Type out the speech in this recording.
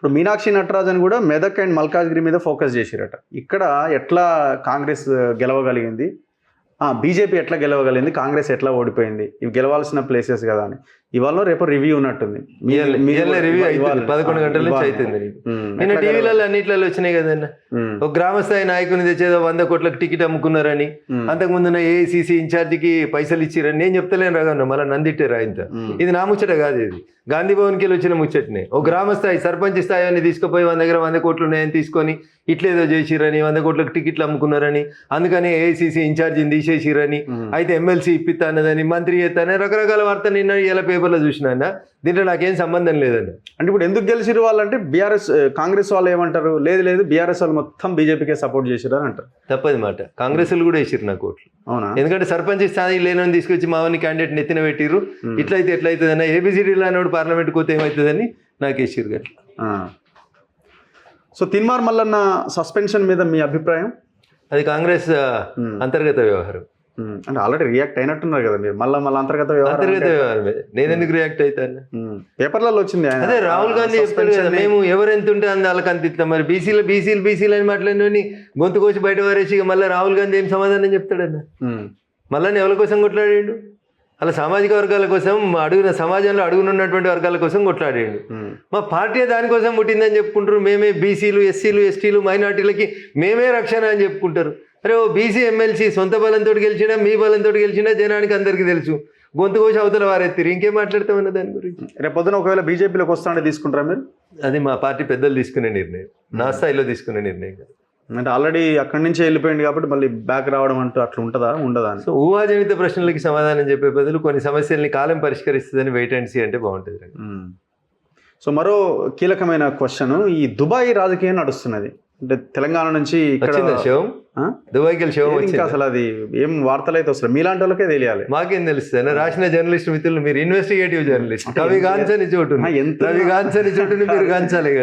ఇప్పుడు మీనాక్షి నటరాజన్ కూడా మెదక్ అండ్ మల్కాజ్గిరి మీద ఫోకస్ చేసిరట. ఇక్కడ ఎట్లా కాంగ్రెస్ గెలవగలిగింది, బీజేపీ ఎట్లా గెలవగలిగింది, కాంగ్రెస్ ఎట్లా ఓడిపోయింది, ఇవి గెలవాల్సిన ప్లేసెస్ కదా అని ఇవాళ రేపు రివ్యూ ఉన్నట్టుంది. రివ్యూ 11 గంటల నుంచి అవుతుంది. నిన్న టీవీలలో అన్నిట్లలో వచ్చినాయి కదన్న, ఒక గ్రామ స్థాయి నాయకుని తెచ్చేదో 100 కోట్లకు టికెట్ అమ్ముకున్నారని, అంతకుముందు ఏఐసిసి ఇన్ఛార్జికి పైసలు ఇచ్చిరని నేను చెప్తలేను రాగన్న, మళ్ళీ నందిట్టారు ఆయనతో. ఇది నా ముచ్చట కాదు, ఇది గాంధీ భవన్కి వెళ్ళి వచ్చిన ముచ్చటనే. ఒక గ్రామ స్థాయి సర్పంచ్ స్థాయి అని తీసుకుపోయి 100 కోట్లు ఉన్నాయని తీసుకొని ఇట్లేదో చేసిరని, 100 కోట్లకు టికెట్లు అమ్ముకున్నారని, అందుకని ఏఐసిసి ఇన్ఛార్జిని తీసేసిరని, అయితే ఎమ్మెల్సీ ఇప్పిస్తా అన్నదని, మంత్రి చేస్తానని రకరకాల వార్త నిన్న ఇలా పేపర్లో చూసినా. దీంట్లో నాకేం సంబంధం లేదండి. అంటే ఇప్పుడు ఎందుకు గెలిచిరు వాళ్ళంటే బీఆర్ఎస్ కాంగ్రెస్ వాళ్ళు ఏమంటారు, లేదు బీఆర్ఎస్ వాళ్ళు మొత్తం బీజేపీకే సపోర్ట్ చేసిరు అని అంటారు. తప్పది మాట, కాంగ్రెస్ వాళ్ళు కూడా వేసిరు నా కోట్లు. అవునా? ఎందుకంటే సర్పంచ్ స్థాయి లేనని తీసుకొచ్చి మావని క్యాండిడేట్ నెత్తిన పెట్టిరు, ఇట్లయితే ఎట్లయితుంది అన్న, ఏబిసిడీ లానోడు పార్లమెంట్ కోతే ఏమవుతుందని నాకు వేసిరు గట్ల. సో తీన్మార్ మల్లన్న సస్పెన్షన్ మీద మీ అభిప్రాయం? అది కాంగ్రెస్ అంతర్గత వ్యవహారం. అంటే ఆల్రెడీ రియాక్ట్ అయినట్టున్నారు కదా మీరు, మళ్ళీ అంతర్గత వ్యవహారమే. నేను ఎందుకు రియాక్ట్ అవుతాను? పేపర్లలో వచ్చింది. అదే రాహుల్ గాంధీ చెప్తాడు కదా, మేము ఎవరు ఎంత ఉంటే వాళ్ళకి అంత ఇస్తాం. మరి బీసీలు అని మాట్లాడినని గొంతు కోసి బయట వారేసి మళ్ళీ రాహుల్ గాంధీ ఏం సమాధానం చెప్తాడన్న? మళ్ళీ ఎవరి కోసం కొట్లాడాడు? అలా సామాజిక వర్గాల కోసం సమాజంలో అడుగునున్నటువంటి వర్గాల కోసం కొట్లాడాడు. మా పార్టీ దానికోసం పుట్టిందని చెప్పుకుంటారు. మేమే బీసీలు, ఎస్సీలు, ఎస్టీలు, మైనార్టీలకి మేమే రక్షణ అని చెప్పుకుంటారు. అరే ఓ బీసీ ఎమ్మెల్సీ సొంత బలంతో గెలిచినా, మీ బలంతో గెలిచినా జనానికి అందరికీ తెలుసు. గొంతు కోసి అవతల వారెత్తిరు, ఇంకేం మాట్లాడతామన్న దాని గురించి. రేపొద్దున ఒకవేళ బీజేపీలోకి వస్తానంటే తీసుకుంటారా మీరు? అది మా పార్టీ పెద్దలు తీసుకునే నిర్ణయం, నా స్థాయిలో తీసుకునే నిర్ణయం కాదు. అంటే ఆల్రెడీ అక్కడి నుంచి వెళ్ళిపోయింది కాబట్టి మళ్ళీ బ్యాక్ రావడం అంటూ అట్లా ఉంటుందా, ఉండదా అని. సో ఊహాజనిత ప్రశ్నలకి సమాధానం చెప్పే బదులు కొన్ని సమస్యల్ని కాలం పరిష్కరిస్తుందని వెయిట్ అండ్ సీ అంటే బాగుంటుంది. సో మరో కీలకమైన క్వశ్చన్, ఈ దుబాయ్ రాజకీయం నడుస్తున్నది. అంటే తెలంగాణ నుంచి ఇక్కడ శవం, దుబాయ్కి శవం వచ్చింది. అసలు అది ఏం వార్తలు అయితే వస్తుంది, మీలాంటి వాళ్ళకే తెలియాలి. మాకేం తెలుస్తుంది? రాసిన జర్నలిస్ట్ మిత్రులు, మీరు ఇన్వెస్టిగేటివ్ జర్నలిస్ట్, కవి గాంచని చోటు మీరు గాంచాలి కదా.